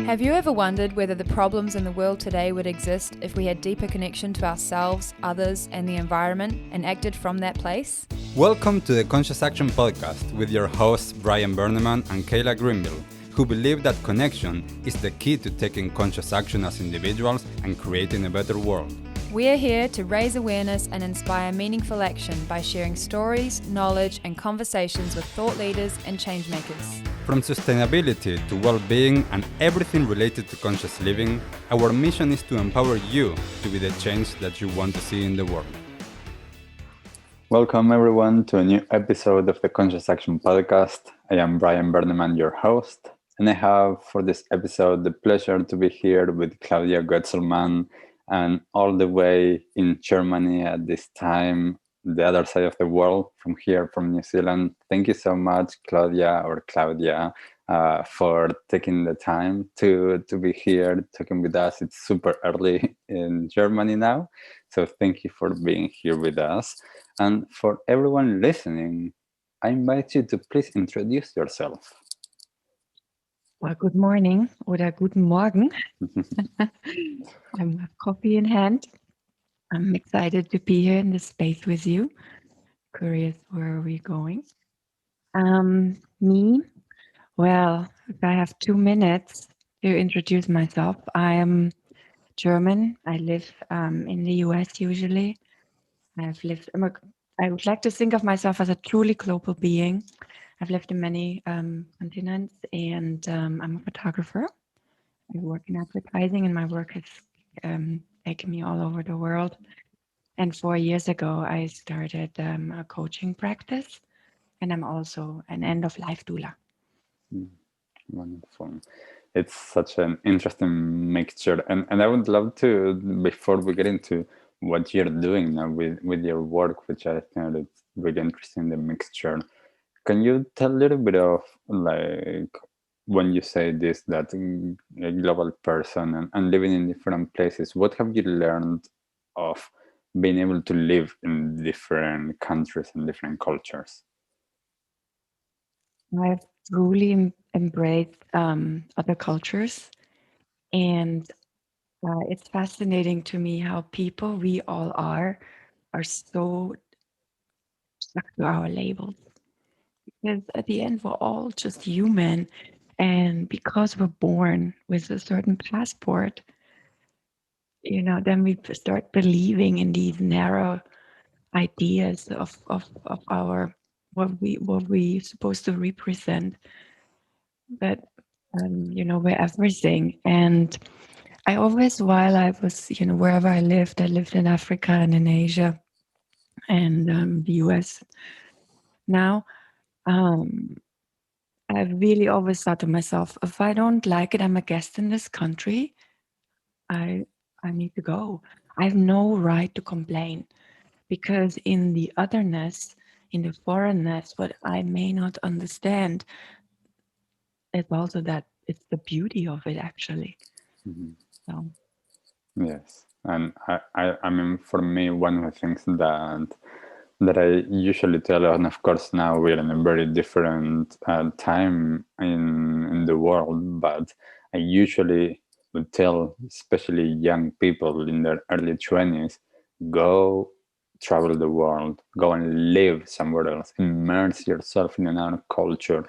Have you ever wondered whether the problems in the world today would exist if we had deeper connection to ourselves, others, and the environment and acted from that place? Welcome to the Conscious Action Podcast with your hosts Brian Berneman and Kayla Greenville, who believe that connection is the key to taking conscious action as individuals and creating a better world. We are here to raise awareness and inspire meaningful action by sharing stories, knowledge, and conversations with thought leaders and change makers. From sustainability to well-being and everything related to conscious living, our mission is to empower you to be the change that you want to see in the world. Welcome everyone to a new episode of the Conscious Action Podcast. I am Brian Berneman, your host, and I have for this episode the pleasure to be here with Claudia Goetzelmann, and all the way in Germany at this time, the other side of the world, from here, from New Zealand. Thank you so much, Claudia, for taking the time to be here talking with us. It's super early in Germany now, so thank you for being here with us. And for everyone listening, I invite you to please introduce yourself. Well, good morning oder guten Morgen. I have coffee in hand. I'm excited to be here in this space with you. Curious, where are we going? Me? Well, if I have 2 minutes to introduce myself, I am German. I live in the US usually. I would like to think of myself as a truly global being. I've lived in many continents, and I'm a photographer. I work in advertising, and my work has taken me all over the world. And 4 years ago, I started a coaching practice, and I'm also an end-of-life doula. Wonderful. It's such an interesting mixture. And I would love to, before we get into what you're doing now with your work, which I think is really interesting, the mixture. Can you tell a little bit of, like, when you say this, that a global person and living in different places, what have you learned of being able to live in different countries and different cultures? I've truly embraced other cultures, and it's fascinating to me how people we all are so stuck to our labels. Because at the end, we're all just human. And because we're born with a certain passport, then we start believing in these narrow ideas of our what we supposed to represent. But we're everything. And I always, while I was, wherever I lived in Africa and in Asia and the US. Now, I really always thought to myself, if I don't like it, I'm a guest in this country. I need to go. I have no right to complain, because in the otherness, in the foreignness, what I may not understand is also that it's the beauty of it, actually. Mm-hmm. So. Yes, and I mean, for me, one of the things that I usually tell, and of course now we're in a very different time in the world, but I usually would tell, especially young people in their early 20s, go travel the world, go and live somewhere else, immerse yourself in another culture,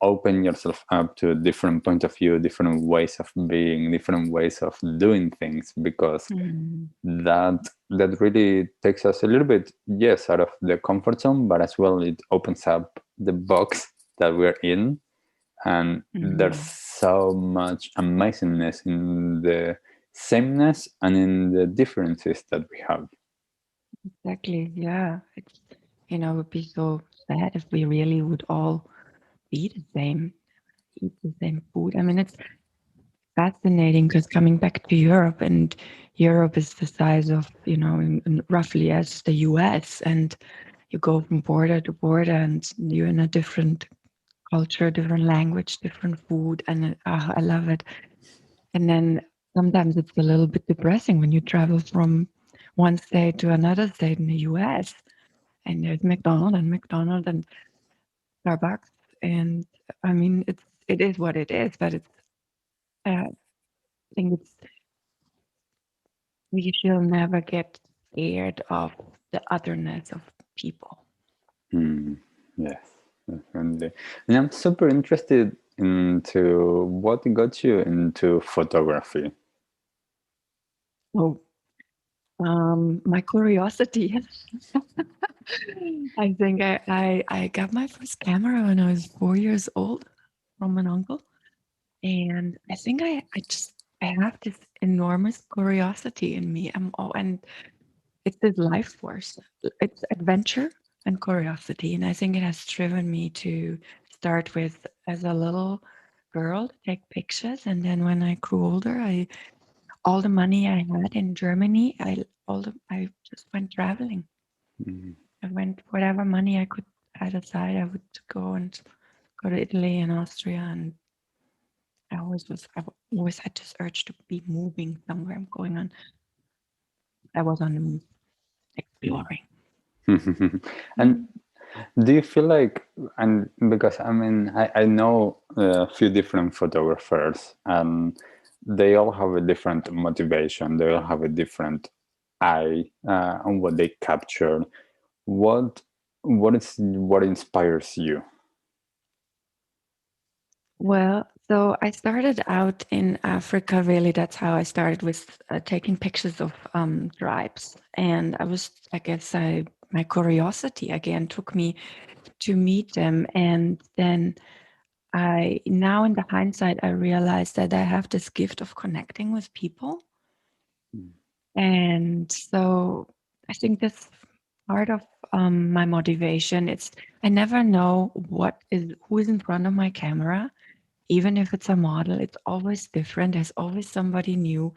open yourself up to a different point of view, different ways of being, different ways of doing things, because that really takes us a little bit, yes, out of the comfort zone, but as well it opens up the box that we're in. And there's so much amazingness in the sameness and in the differences that we have. Exactly, yeah. It's, it would be so sad if we really would all be the same, eat the same food. I mean, it's fascinating because coming back to Europe, and Europe is the size of, roughly as the US, and you go from border to border and you're in a different culture, different language, different food, and I love it. And then sometimes it's a little bit depressing when you travel from one state to another state in the US, and there's McDonald's and Starbucks, and I mean it is what it is, but it's I think it's we should never get scared of the otherness of people. Yes, definitely. And I'm super interested into what got you into photography. Oh, my curiosity. I think I got my first camera when I was 4 years old from an uncle. And I think I have this enormous curiosity in me. And it's this life force. It's adventure and curiosity. And I think it has driven me to start with as a little girl to take pictures. And then when I grew older, I all the money I had in Germany, I just went traveling. Mm. I went whatever money I could set aside, I would go to Italy and Austria, and I always had this urge to be moving somewhere. I'm going on. I was on the move, exploring. And do you feel like, and because I mean, I know a few different photographers, and they all have a different motivation. They all have a different eye on what they capture. What what inspires you? Well, so I started out in Africa. Really, that's how I started with taking pictures of tribes, and I guess, my curiosity again took me to meet them, and then I now in the hindsight I realized that I have this gift of connecting with people. And so I think that's part of my motivation. It's I never know who is in front of my camera, even if it's a model. It's always different. There's always somebody new,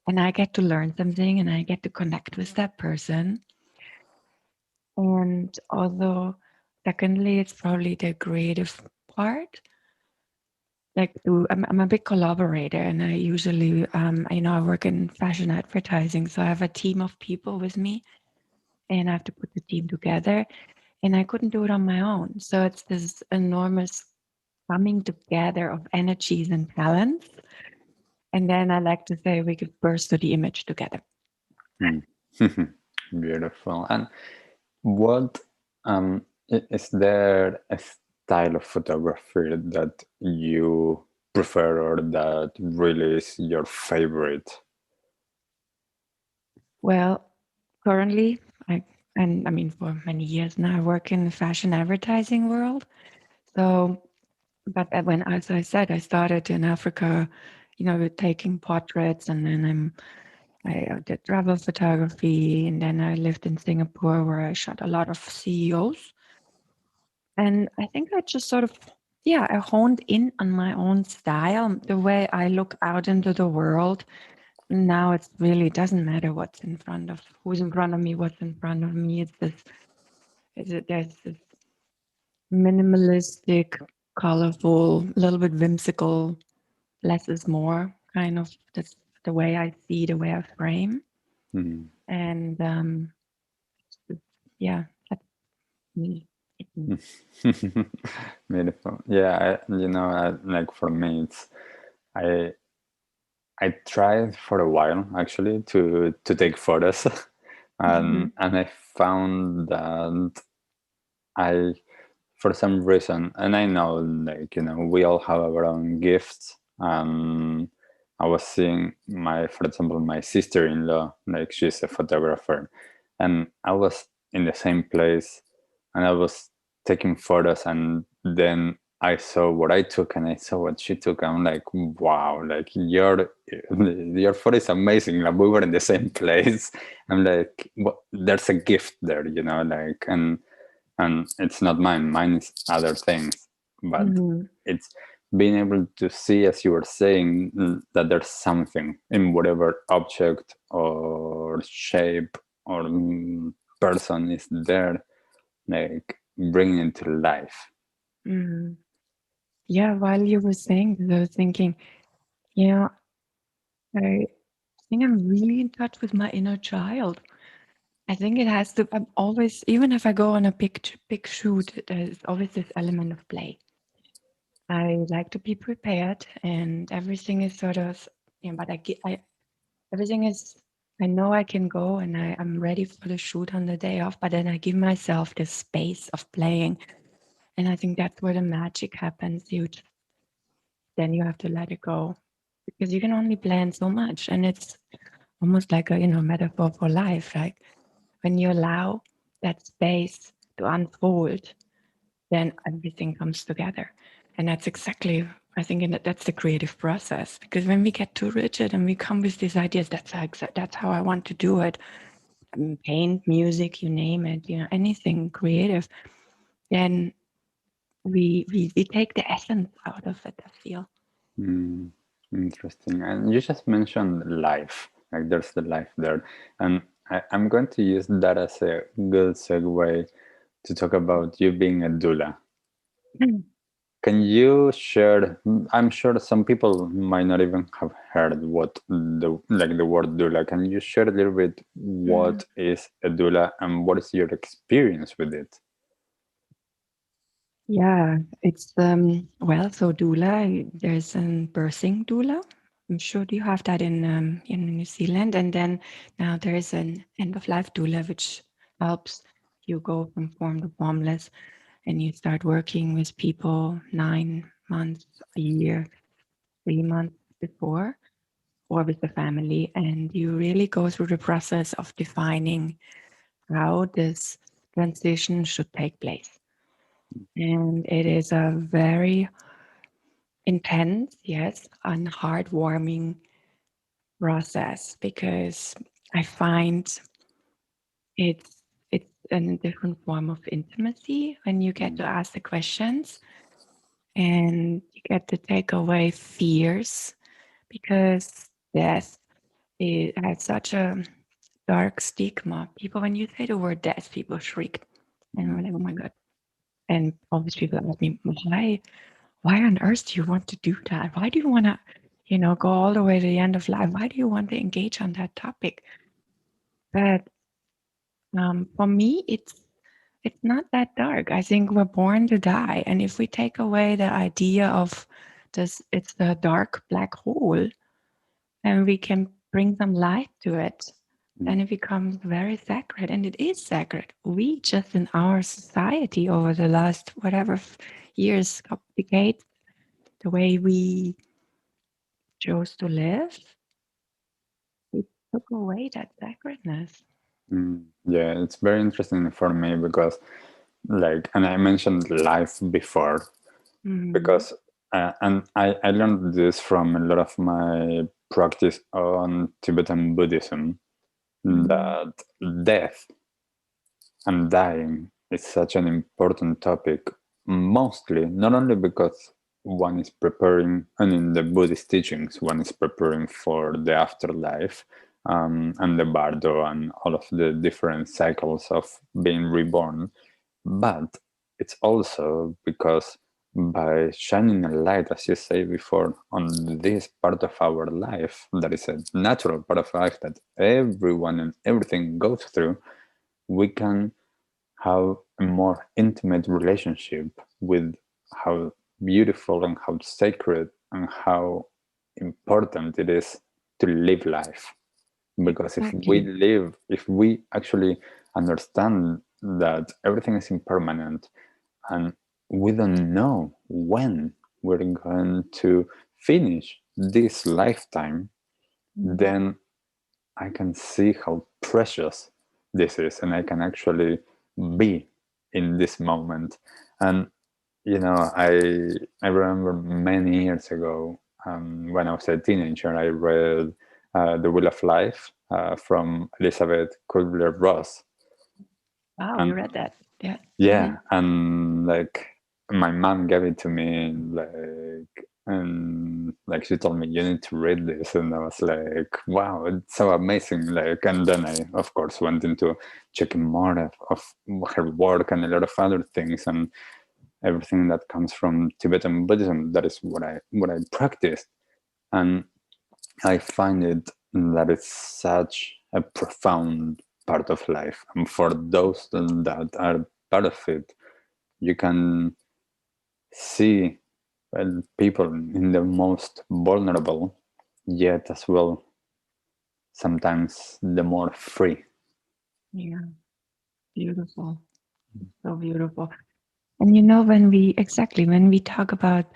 and I get to learn something, and I get to connect with that person. And although, secondly, it's probably the creative part. I'm a big collaborator, and I usually, I work in fashion advertising, so I have a team of people with me, and I have to put the team together, and I couldn't do it on my own. So it's this enormous coming together of energies and talents, and then I like to say we could burst to the image together. Beautiful. And what is there a style of photography that you prefer or that really is your favorite? Well, currently, I mean for many years now, I work in the fashion advertising world. So, but as I said, I started in Africa, with taking portraits, and then I did travel photography, and then I lived in Singapore where I shot a lot of CEOs. And I think I just sort of, yeah, I honed in on my own style, the way I look out into the world. Now it really doesn't matter who's in front of me, what's in front of me. There's this minimalistic, colorful, a little bit whimsical, less is more kind of. That's the way I see, the way I frame. Mm. And yeah, that's me. Beautiful. Yeah, like for me, I I tried for a while actually to take photos, Mhm. and I found that I for some reason, and I know, like, we all have our own gifts. I was seeing for example, my sister-in-law, like she's a photographer, and I was in the same place, and I was taking photos, and then I saw what I took, and I saw what she took. I'm like, wow, like your photo is amazing. Like we were in the same place. I'm like, there's a gift there, like, and it's not mine is other things, but Mhm. it's being able to see, as you were saying, that there's something in whatever object or shape or person is there, like bringing it to life. Mhm. Yeah, while you were saying this, I was thinking, you know, I think I'm really in touch with my inner child. I think it has to. I'm always, even if I go on a big shoot, there's always this element of play. I like to be prepared, and everything is sort of, but everything is, I know I can go and I'm ready for the shoot on the day off, but then I give myself the space of playing. And I think that's where the magic happens. Then you have to let it go because you can only plan so much. And it's almost like a, metaphor for life. Like when you allow that space to unfold, then everything comes together. And that's exactly, I think that's the creative process. Because when we get too rigid and we come with these ideas, that's how I want to do it. Paint, music, you name it, anything creative, then we take the essence out of it, I feel. Mm, interesting. And you just mentioned life, like there's the life there. And I'm going to use that as a good segue to talk about you being a doula. Can you share? I'm sure some people might not even have heard what the word doula. Can you share a little bit what is a doula and what is your experience with it? Yeah, it's so doula, there's a birthing doula. I'm sure you have that in New Zealand. And then now there is an end of life doula, which helps you go from form to formless, and you start working with people 9 months, a year, 3 months before, or with the family, and you really go through the process of defining how this transition should take place. And it is a very intense, yes, and heartwarming process, because I find it's it's a different form of intimacy when you get to ask the questions and you get to take away fears, because death, it has such a dark stigma. People, when you say the word death, people shriek, and we're like, oh my god. And all these people ask me, why on earth do you want to do that? Why do you want to, go all the way to the end of life? Why do you want to engage on that topic? But for me, it's not that dark. I think we're born to die, and if we take away the idea of this, it's the dark black hole, and we can bring some light to it, then it becomes very sacred, and it is sacred. We just in our society over the last whatever years, couple decades, the way we chose to live, we took away that sacredness. Yeah, it's very interesting for me because, and I mentioned life before, because, and I learned this from a lot of my practice on Tibetan Buddhism, that death and dying is such an important topic, mostly not only because one is preparing, and in the Buddhist teachings, one is preparing for the afterlife, and the bardo and all of the different cycles of being reborn, but it's also because by shining a light, as you say before, on this part of our life, that is a natural part of life that everyone and everything goes through, we can have a more intimate relationship with how beautiful and how sacred and how important it is to live life. Because Exactly. if we actually understand that everything is impermanent and we don't know when we're going to finish this lifetime, then I can see how precious this is, and I can actually be in this moment. And I remember many years ago, when I was a teenager, I read The Wheel of Life from Elizabeth Kubler-Ross. Wow, you And read that? Yeah. yeah, and my mom gave it to me, and she told me, you need to read this, and I was like, wow, it's so amazing. And then I of course went into checking more of her work and a lot of other things, and everything that comes from Tibetan Buddhism. That is what I practiced, and I find it that it's such a profound part of life, and for those that are part of it, you can see people in the most vulnerable, yet as well sometimes the more free. Yeah, beautiful. So beautiful. And you know, when we talk about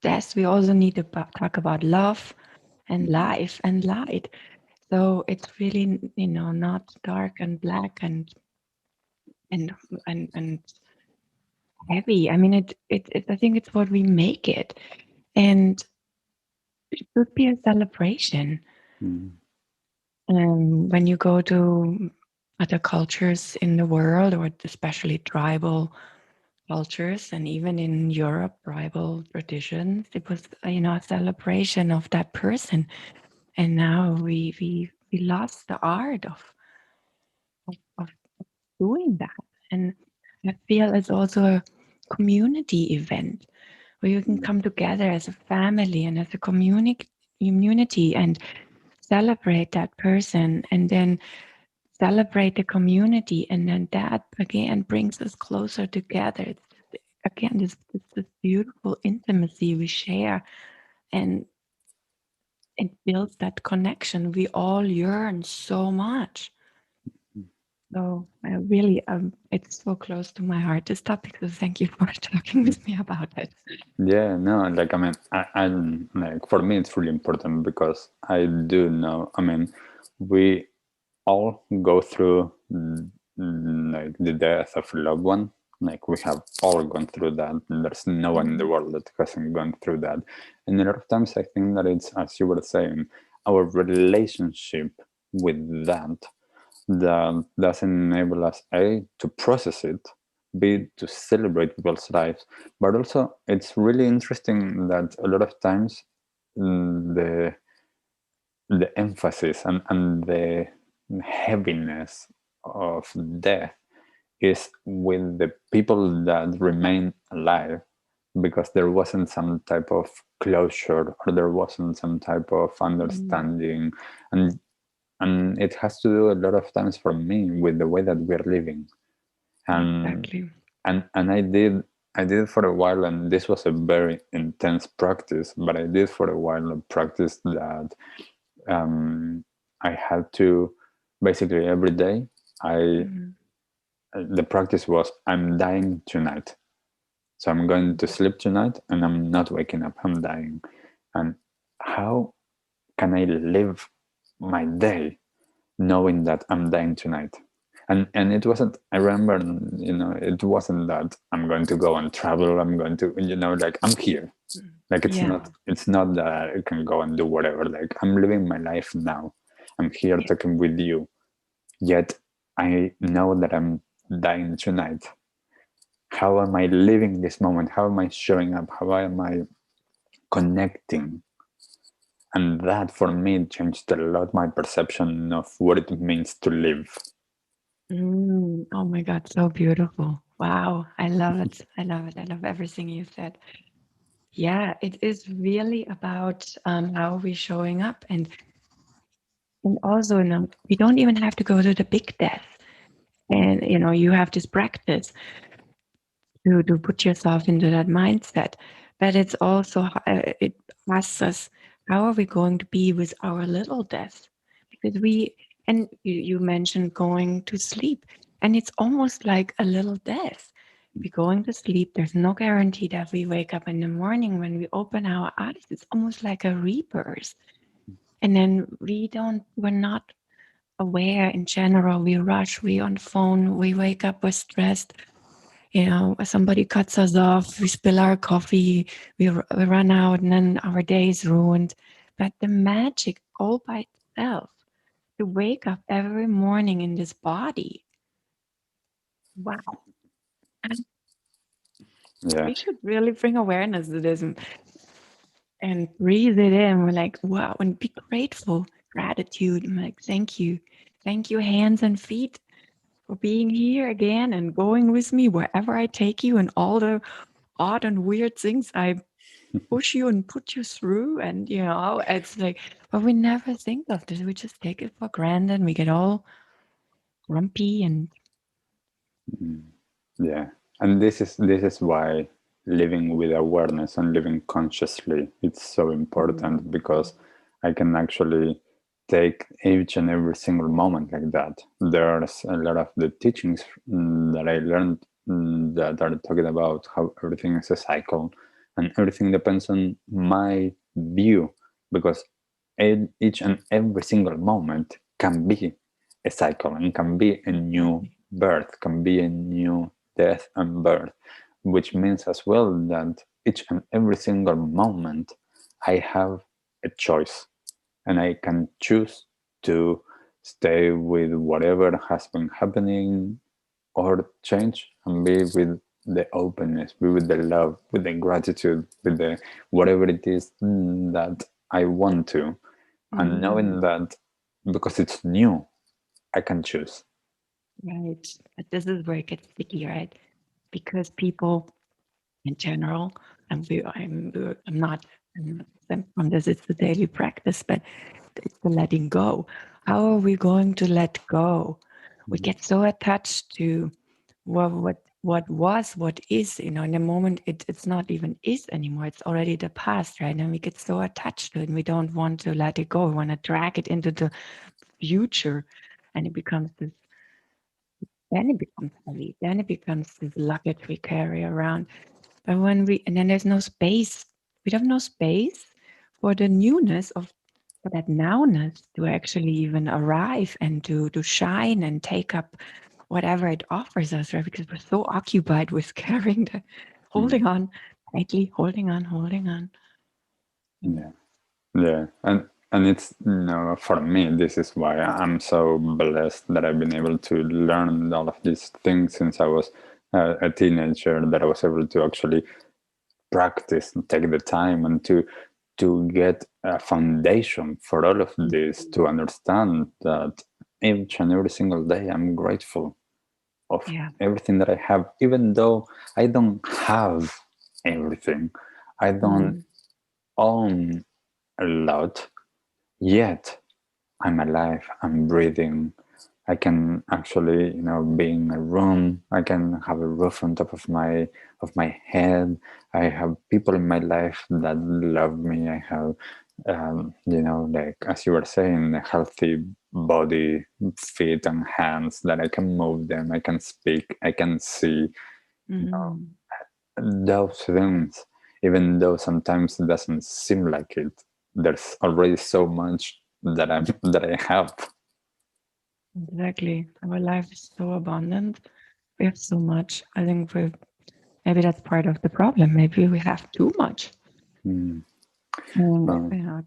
death, we also need to talk about love and life and light. So it's really, not dark and black and and heavy. I mean, I think it's what we make it, and it should be a celebration. Mm. When you go to other cultures in the world, or especially tribal cultures, and even in Europe, tribal traditions, it was a celebration of that person. And now we lost the art of doing that. And I feel it's also a community event where you can come together as a family and as a community and celebrate that person, and then celebrate the community, and then that again brings us closer together. It's again this beautiful intimacy we share, and it builds that connection we all yearn so much. So I really, it's so close to my heart, this topic. So thank you for talking with me about it. Yeah, no, like I mean, I'm like, for me it's really important because I do know. I mean, we all go through like the death of a loved one. Like we have all gone through that. There's no one in the world that hasn't gone through that. And a lot of times I think that it's, as you were saying, our relationship with that doesn't enable us to process it, b to celebrate people's lives, but also it's really interesting that a lot of times the emphasis and the heaviness of death is with the people that remain alive, because there wasn't some type of closure, or there wasn't some type of understanding. And it has to do a lot of times for me with the way that we're living. and Exactly. and I did for a while, and this was a very intense practice, but I did for a while a practice that I had to basically every day. I The practice was, I'm dying tonight, so I'm going to sleep tonight, and I'm not waking up. I'm dying, and how can I live my day knowing that I'm dying tonight? And it wasn't. I remember, it wasn't that I'm going to go and travel. I'm going to, like, I'm here. Like it's Yeah. not. It's not that I can go and do whatever. Like I'm living my life now. I'm here Yeah. talking with you. Yet I know that I'm dying tonight. How am I living this moment? How am I showing up? How am I connecting? And that for me changed a lot my perception of what it means to live. Oh my God, so beautiful. Wow. I love it. I love it. I love everything you said. Yeah, it is really about how we're showing up. And also, we don't even have to go to the big death. And, you have this practice to put yourself into that mindset. But it's also, it asks us, how are we going to be with our little death? Because and you mentioned going to sleep, and it's almost like a little death. We're going to sleep. There's no guarantee that we wake up in the morning. When we open our eyes, it's almost like a rebirth. And then we're not aware in general. We rush, we on the phone, we wake up, we're stressed. Somebody cuts us off, we spill our coffee, we run out, and then our day is ruined. But the magic all by itself, to wake up every morning in this body, wow. And Yeah. we should really bring awareness to this and breathe it in. We're like, wow, and be grateful, gratitude. I'm like, thank you. Thank you, hands and feet, for being here again and going with me wherever I take you, and all the odd and weird things I push you and put you through. And it's like, but we never think of this. We just take it for granted. We get all grumpy and Yeah. And this is why living with awareness and living consciously. It's so important because I can actually take each and every single moment like that. There's a lot of the teachings that I learned that are talking about how everything is a cycle and everything depends on my view, because each and every single moment can be a cycle and can be a new birth, can be a new death and birth, which means as well that each and every single moment I have a choice and I can choose to stay with whatever has been happening or change and be with the openness, be with the love, with the gratitude, with the whatever it is that I want to. And knowing that because it's new, I can choose. Right. But this is where it gets sticky, right? Because people in general, and I'm not exempt from this, it's the daily practice, but it's the letting go. How are we going to let go? We get so attached to what was, what is, in the moment it's not even is anymore. It's already the past, right? And we get so attached to it and we don't want to let it go. We want to drag it into the future, and it becomes this, then it becomes heavy, then it becomes this luggage we carry around. But and then there's no space, we have no space for the newness of, for that nowness to actually even arrive and to shine and take up whatever it offers us, right? Because we're so occupied with carrying the, holding on tightly, holding on. Yeah. Yeah, and it's, for me, this is why I'm so blessed that I've been able to learn all of these things since I was a teenager, that I was able to actually practice and take the time and to get a foundation for all of this, to understand that each and every single day I'm grateful of Yeah. everything that I have, even though I don't have everything, I don't own a lot, yet I'm alive, I'm breathing. I can actually, be in a room. I can have a roof on top of my head. I have people in my life that love me. I have, like as you were saying, a healthy body, feet and hands that I can move them. I can speak. I can see. Those things, even though sometimes it doesn't seem like it, there's already so much that I have. Exactly. Our life is so abundant. We have so much. I think maybe that's part of the problem. Maybe we have too much. Um, I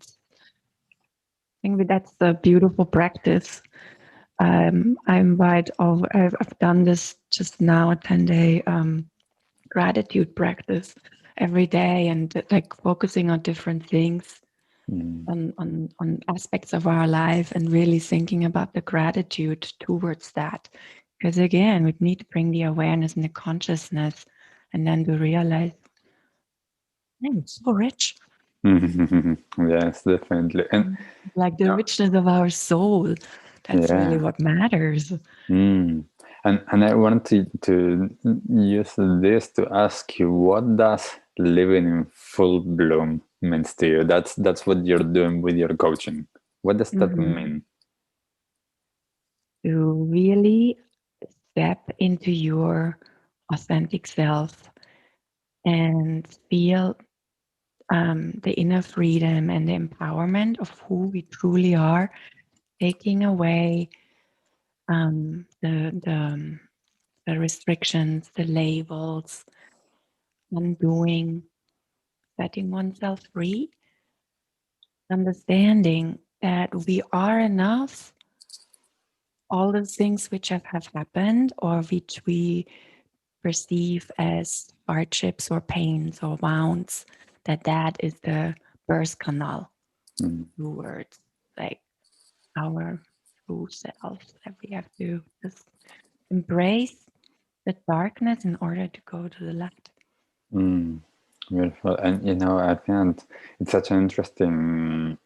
think that's a beautiful practice. I invite all, I've done this just now, a 10-day gratitude practice every day, and like focusing on different things, on aspects of our life, and really thinking about the gratitude towards that. Because again, we need to bring the awareness and the consciousness, and then to realize, I'm so rich. yes, definitely. And Like the richness of our soul, that's really yeah. what matters. And I want to use this to ask you, what does living in full bloom means to you? That's what you're doing with your coaching. What does that mean? To really step into your authentic self and feel the inner freedom and the empowerment of who we truly are, taking away the restrictions, the labels, undoing, setting oneself free, understanding that we are enough. All the things which have happened or which we perceive as hardships or pains or wounds, that is the birth canal towards like our true self, that we have to just embrace the darkness in order to go to the light. Beautiful. And I think it's such an interesting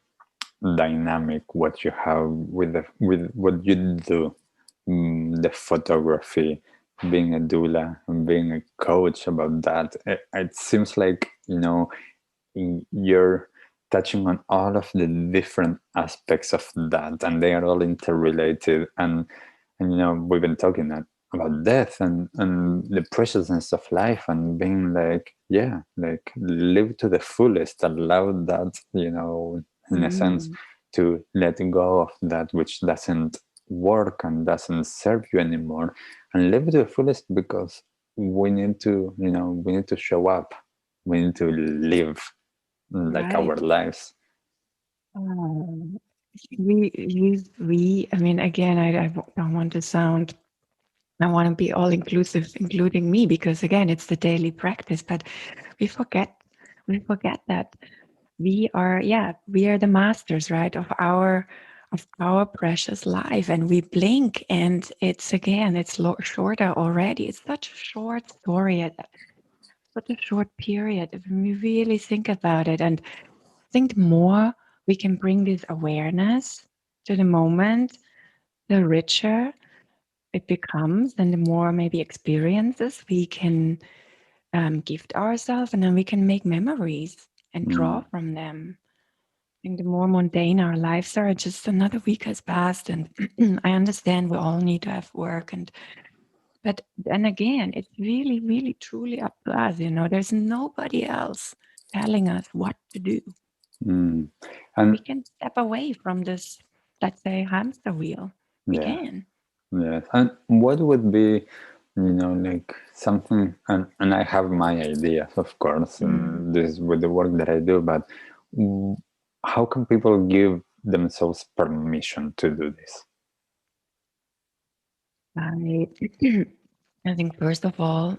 dynamic what you have with with what you do, the photography, being a doula and being a coach about that. It seems like, you're touching on all of the different aspects of that, and they are all interrelated. And we've been talking about death and the preciousness of life, and being like, yeah, like live to the fullest, allow that, in a sense, Mm, to let go of that which doesn't work and doesn't serve you anymore, and live to the fullest, because we need to show up, we need to live like right. our lives. Um, I mean, again, don't want to sound, I want to be all inclusive, including me, because again, it's the daily practice, but we forget, that we are the masters, right, of our precious life, and we blink, and it's shorter already. It's such a short story, such a short period. If we really think about it, and I think the more we can bring this awareness to the moment, the richer it becomes, and the more maybe experiences we can gift ourselves, and then we can make memories and draw Mm, from them. I think the more mundane our lives are, just another week has passed, and I understand we all need to have work, but then again, it's really, really, truly up to us. There's nobody else telling us what to do. mm. We And can step away from this, let's say, hamster wheel. We yeah, can. yes. And what would be, like something, and I have my ideas, of course, Mm. and this is with the work that I do, but mm, how can people give themselves permission to do this? I, I think, first of all,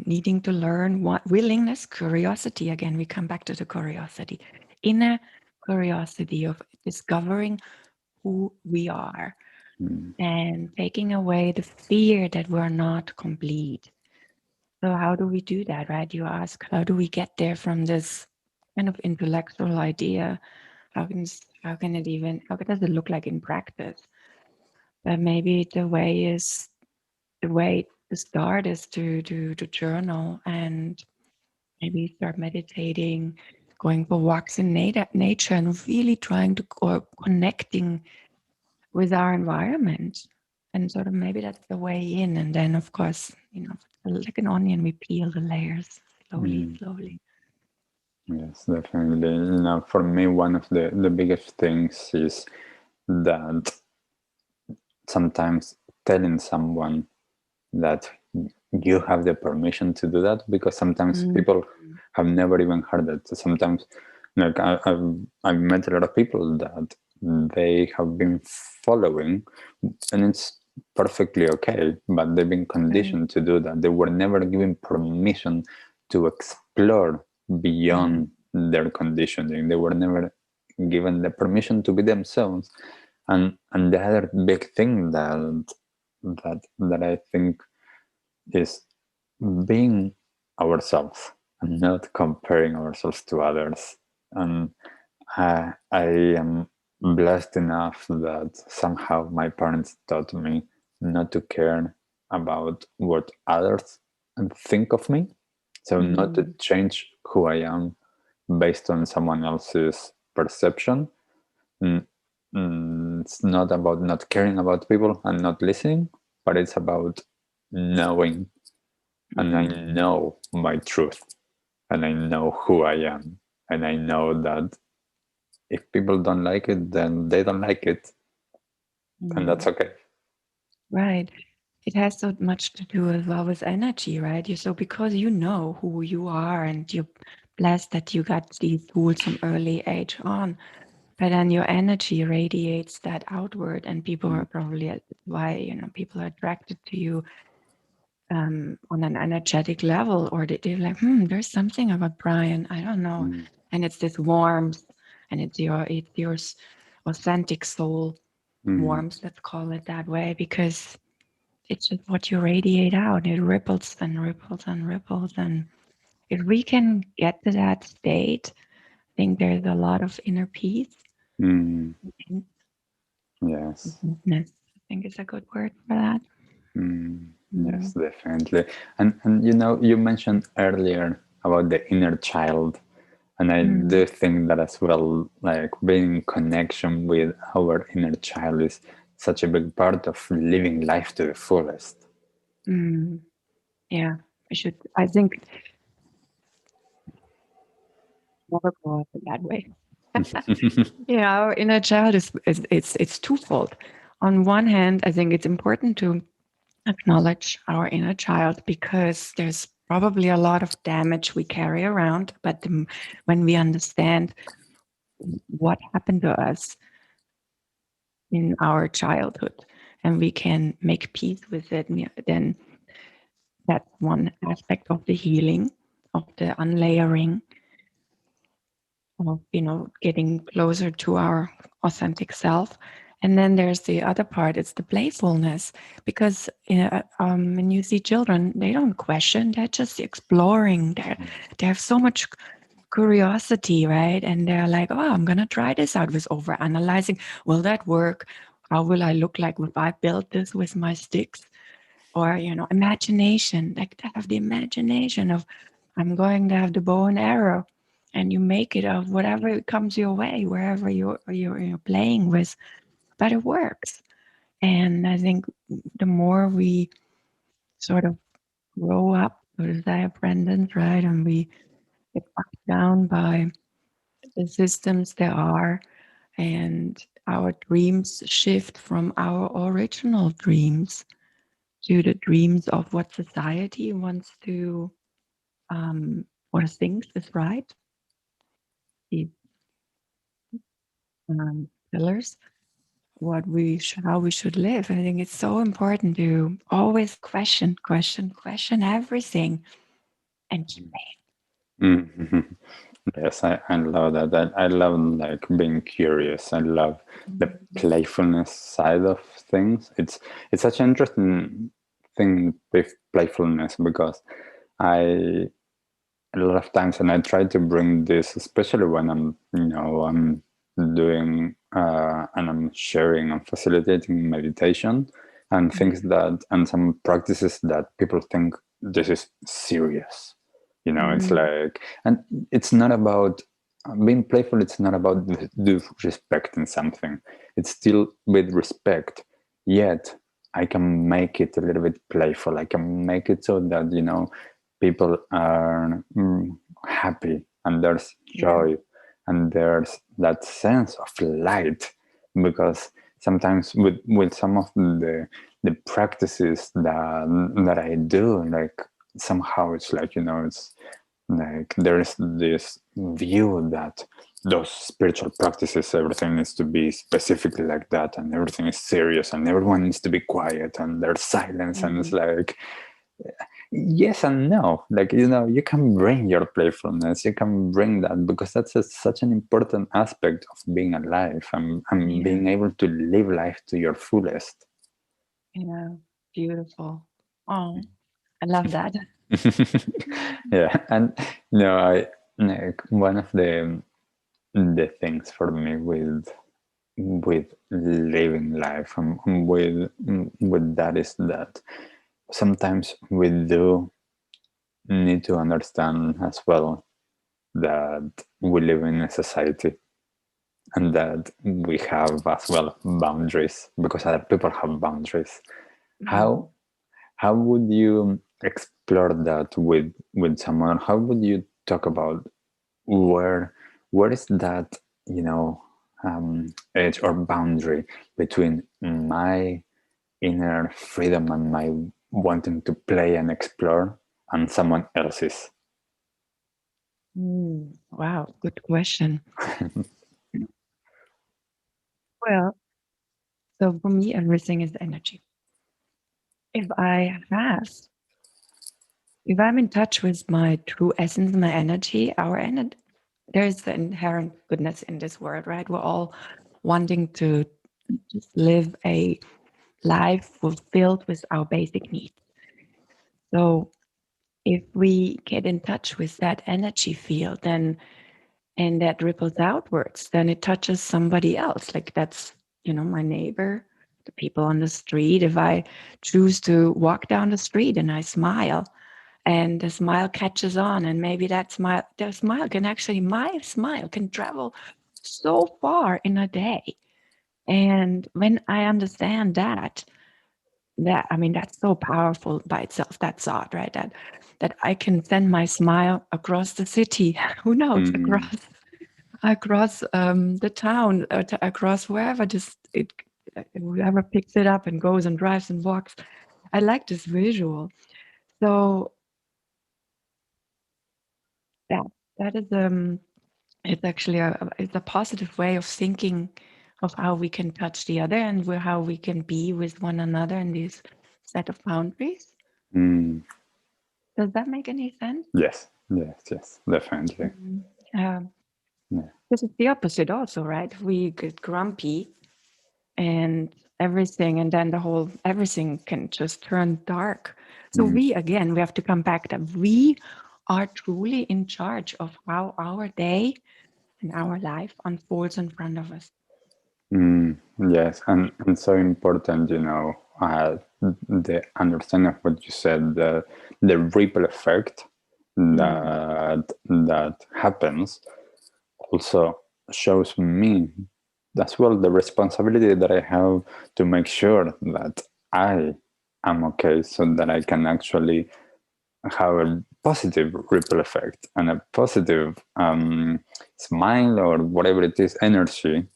needing to learn what willingness, curiosity. Again, we come back to the curiosity, inner curiosity of discovering who we are, Mm, and taking away the fear that we're not complete. So, how do we do that, right? You ask, how do we get there from this kind of intellectual idea? How does it look like in practice? But maybe the way to start is to journal, and maybe start meditating, going for walks in nature, and really trying to or connecting with our environment. And sort of maybe that's the way in. And then, of course, like an onion, we peel the layers slowly, mm. slowly. Yes, definitely. For me, one of the biggest things is that sometimes telling someone that you have the permission to do that, because sometimes Mm, people have never even heard it. So sometimes, like I've met a lot of people that they have been following, and it's perfectly okay, but they've been right. conditioned to do that. They were never given permission to explore Mm, beyond their conditioning. They were never given the permission to be themselves. And the other big thing that I think is being ourselves and not comparing ourselves to others. And I am blessed enough that somehow my parents taught me not to care about what others think of me. So not to mm, change who I am based on someone else's perception. Mm, it's not about not caring about people and not listening, but it's about knowing, and I mm, know my truth, and I know who I am, and I know that if people don't like it, then they don't like it, and that's mm. okay. Right. It has so much to do as well with energy, right? So because you know who you are, and you're blessed that you got these tools from early age on, but then your energy radiates that outward, and people Mm, are probably why people are attracted to you on an energetic level, or they're like, there's something about Brian, I don't know, mm, and it's this warmth, and it's your authentic soul mm, warmth. Let's call it that way, because it's just what you radiate out. It ripples and ripples and ripples. And if we can get to that state, I think there's a lot of inner peace. mm, And yes. contentness, I think is a good word for that. Mm. Yes, definitely. And you mentioned earlier about the inner child, and I do think that as well, like being in connection with our inner child is such a big part of living life to the fullest. Yeah, I think never grow up in that way. Yeah, our inner child is it's twofold. On one hand, I think it's important to acknowledge our inner child because there's probably a lot of damage we carry around. But when we understand what happened to us in our childhood and we can make peace with it, then that's one aspect of the healing, of the unlayering, of getting closer to our authentic self. And then there's the other part, it's the playfulness, because when you see children, they don't question, they're just exploring. They have so much curiosity, right? And they're like, oh, I'm gonna try this out, with over analyzing, will that work? How will I look like if I build this with my sticks? Or imagination, like to have the imagination of, I'm going to have the bow and arrow, and you make it of whatever comes your way, wherever you're playing with, but it works. And I think the more we sort of grow up, so to say, Brendan's right, and we get bogged down by the systems there are, and our dreams shift from our original dreams to the dreams of what society wants to, what thinks is right, the pillars, how we should live. I think it's so important to always question everything and keep Hmm. Yes, I love that. I love like being curious. I love the playfulness side of things. It's such an interesting thing with playfulness because I a lot of times, and I try to bring this, especially when I'm doing and I'm sharing and facilitating meditation and things that, and some practices that people think this is serious. It's like, and it's not about being playful. It's not about respecting something. It's still with respect, yet I can make it a little bit playful. I can make it so that, people are happy and there's joy and there's that sense of light, because sometimes with some of the practices that I do, like somehow it's like, it's like there's this view that those spiritual practices, everything needs to be specifically like that, and everything is serious and everyone needs to be quiet and there's silence. And it's like, yes and no. Like, you can bring your playfulness, you can bring that, because that's such an important aspect of being alive and being able to live life to your fullest. Yeah, beautiful. Oh, I love that. Yeah. And I like one of the things for me with living life and with that is that sometimes we do need to understand as well that we live in a society and that we have as well boundaries, because other people have boundaries. How would you explore that with someone? How would you talk about where is that, edge or boundary between my inner freedom and my wanting to play and explore and someone else's? Wow, good question. Well, so for me, everything is energy. If I'm in touch with my true essence, my energy, there's the inherent goodness in this world, right? We're all wanting to just live a life fulfilled with our basic needs. So if we get in touch with that energy field, then and that ripples outwards, then it touches somebody else. Like that's, my neighbor, the people on the street. If I choose to walk down the street and I smile, and the smile catches on, and maybe the smile can actually, my smile can travel so far in a day. And when I understand that, I mean, that's so powerful by itself, that thought, right? That I can send my smile across the city, who knows, across the town, across wherever, just whoever picks it up and goes and drives and walks. I like this visual. So that that is it's actually it's a positive way of thinking of how we can touch the other, and how we can be with one another in this set of boundaries. Does that make any sense? Yes, definitely. Um, Yeah. This is the opposite also, right? We get grumpy and everything, and then everything can just turn dark. So we have to come back that we are truly in charge of how our day and our life unfolds in front of us. Yes, and so important, the understanding of what you said, the ripple effect that happens also shows me as well the responsibility that I have to make sure that I am okay, so that I can actually have a positive ripple effect and a positive smile or whatever it is, energy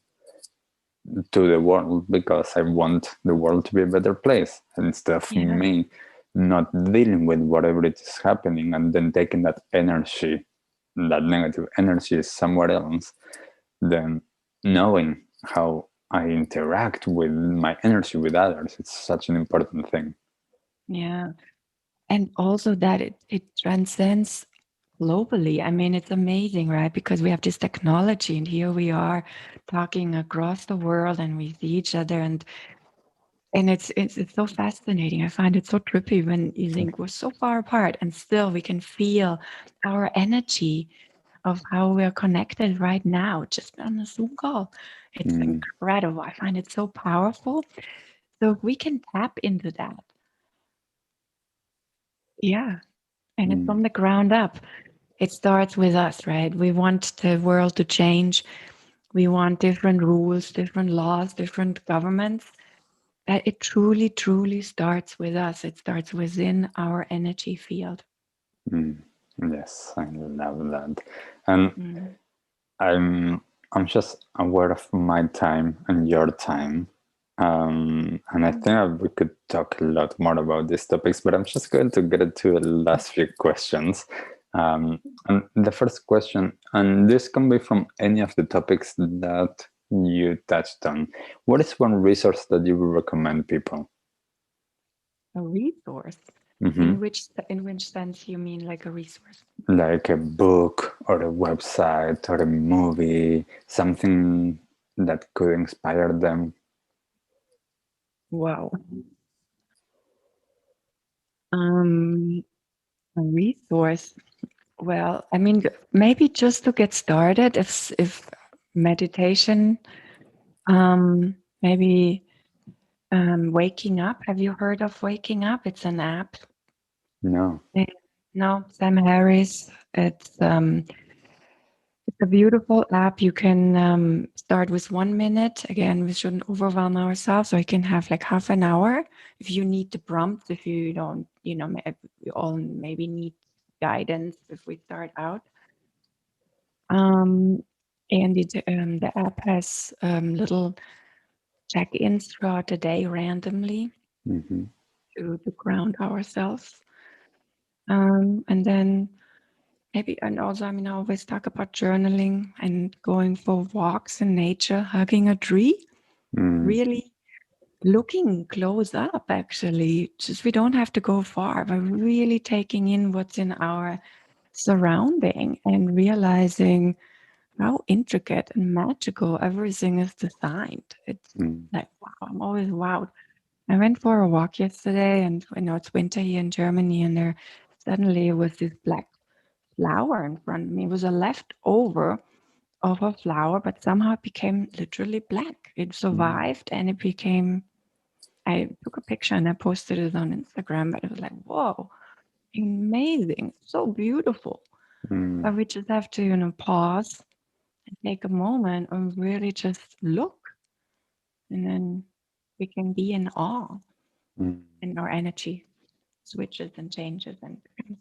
to the world, because I want the world to be a better place, instead of me not dealing with whatever it is happening and then taking that energy, that negative energy somewhere else. Then knowing how I interact with my energy with others, it's such an important thing. Yeah. And also that it transcends globally. I mean, it's amazing, right? Because we have this technology, and here we are talking across the world, and we see each other, and it's so fascinating. I find it so trippy when you think we're so far apart, and still we can feel our energy of how we are connected right now, just on a Zoom call. It's incredible. I find it so powerful. So if we can tap into that, yeah, and it's from the ground up. It starts with us, right? We want the world to change. We want different rules, different laws, different governments. It truly, truly starts with us. It starts within our energy field. Yes, I love that. And I'm just aware of my time and your time. And I think that we could talk a lot more about these topics, but I'm just going to get to the last few questions. And the first question, and this can be from any of the topics that you touched on. What is one resource that you would recommend people? A resource? Mm-hmm. In which sense you mean like a resource? Like a book or a website or a movie, something that could inspire them. Wow. A resource. Well, I mean, maybe just to get started, if meditation, maybe waking up. Have you heard of Waking Up? It's an app. No. No, Sam Harris. It's a beautiful app. You can start with 1 minute. Again, we shouldn't overwhelm ourselves. So you can have like half an hour if you need the prompts. If you don't, we all maybe need guidance if we start out. And the app has little check-ins throughout the day randomly to ground ourselves. And then maybe, and also, I mean, I always talk about journaling and going for walks in nature, hugging a tree, really looking close up, actually. Just we don't have to go far, but really taking in what's in our surrounding and realizing how intricate and magical everything is designed. It's like, wow, I'm always wowed. I went for a walk yesterday, and it's winter here in Germany, and there suddenly was this black flower in front of me. It was a leftover of a flower, but somehow it became literally black. It survived and it became I took a picture and I posted it on Instagram, but it was like, whoa, amazing, so beautiful. But we just have to, pause and take a moment and really just look. And then we can be in awe, and our energy switches and changes and becomes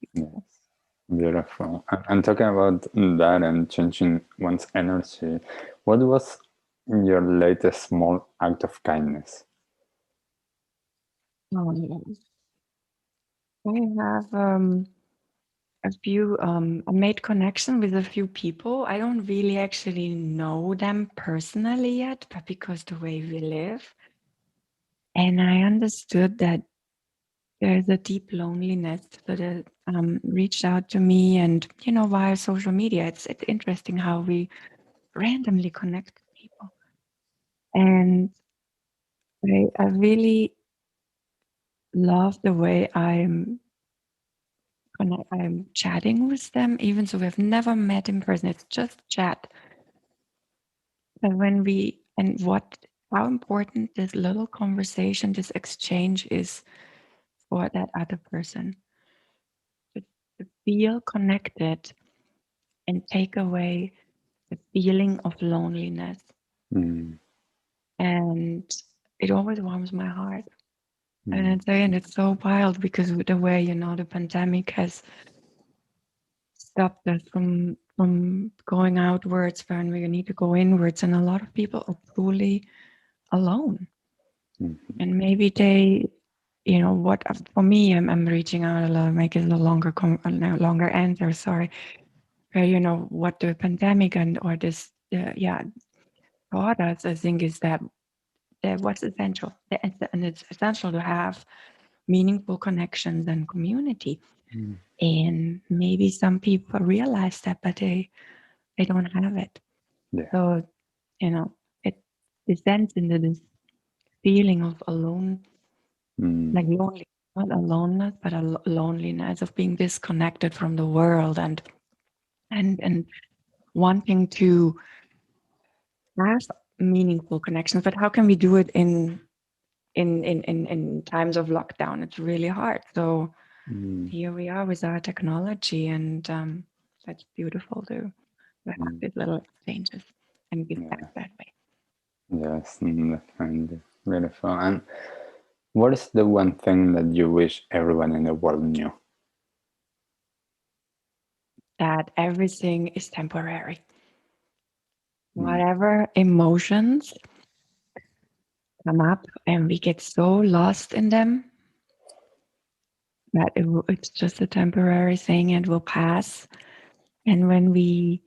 beautiful. Yes. Beautiful. And talking about that and changing one's energy, what was your latest small act of kindness? Oh, yes. I have a few, I made connection with a few people. I don't really actually know them personally yet, but because the way we live. And I understood that there's a deep loneliness that reached out to me, and via social media, it's interesting how we randomly connect with people. And I really love the way I'm chatting with them, even so we've never met in person. It's just chat. And how important this little conversation, this exchange is for that other person to feel connected and take away the feeling of loneliness. And it always warms my heart. And it's so wild because the way, the pandemic has stopped us from going outwards when we need to go inwards. And a lot of people are truly alone. And maybe they, what for me, I'm reaching out a lot, make it a longer answer, sorry. What the pandemic or this, taught us, I think, is that what's essential. And it's essential to have meaningful connections and community. And maybe some people realize that, but they don't have it. Yeah. So, it descends into this feeling of alone, like lonely, not aloneness, but a loneliness of being disconnected from the world and wanting to have meaningful connections. But how can we do it in times of lockdown? It's really hard. So here we are with our technology, and that's beautiful to have these little exchanges and give back that way. Yes, definitely. Beautiful. And what is the one thing that you wish everyone in the world knew? That everything is temporary. Whatever emotions come up and we get so lost in them that it's just a temporary thing and will pass. And when we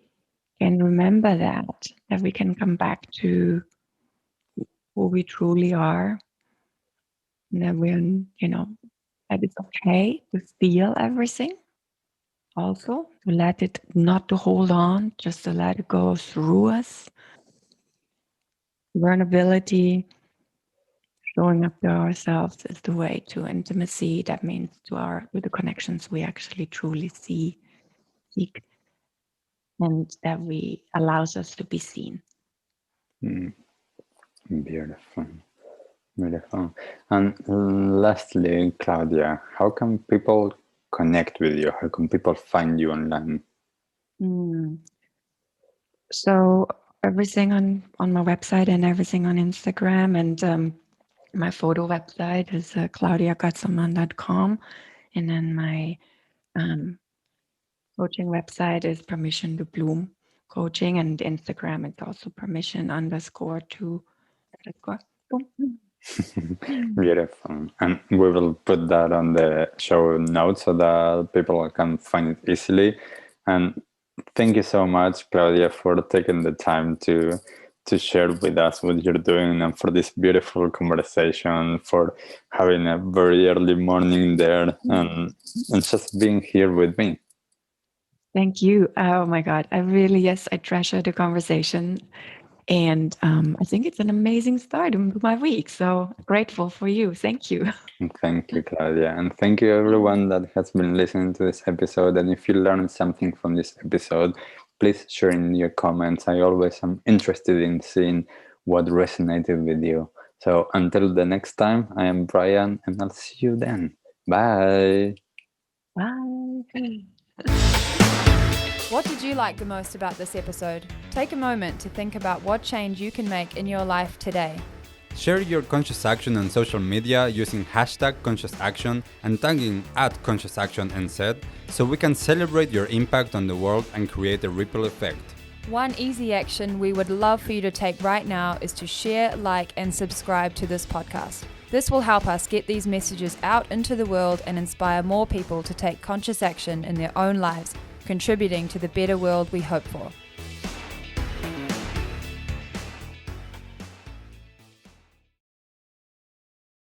can remember that we can come back to who we truly are, and that that it's okay to feel everything, also to let it, not to hold on, just to let it go through us. Vulnerability, showing up to ourselves is the way to intimacy. That means to the connections we actually truly seek, and that allows us to be seen. Beautiful. Beautiful. And lastly, Claudia, how can people connect with you? How can people find you online? So everything on my website and everything on Instagram, and my photo website is claudiagoetzelmann.com, and then my coaching website is Permission to Bloom Coaching, and Instagram is also permission_to_bloom. Beautiful. And we will put that on the show notes so that people can find it easily. And thank you so much, Claudia, for taking the time to share with us what you're doing, and for this beautiful conversation, for having a very early morning there, and just being here with me. Thank you. Oh my God. I treasure the conversation. And I think it's an amazing start to my week. So grateful for you. Thank you. And thank you, Claudia. And thank you, everyone that has been listening to this episode. And if you learned something from this episode, please share in your comments. I always am interested in seeing what resonated with you. So until the next time, I am Brian, and I'll see you then. Bye. Bye. What did you like the most about this episode? Take a moment to think about what change you can make in your life today. Share your conscious action on social media using #ConsciousAction and tagging @ConsciousActionNZ so we can celebrate your impact on the world and create a ripple effect. One easy action we would love for you to take right now is to share, like, and subscribe to this podcast. This will help us get these messages out into the world and inspire more people to take conscious action in their own lives, contributing to the better world we hope for.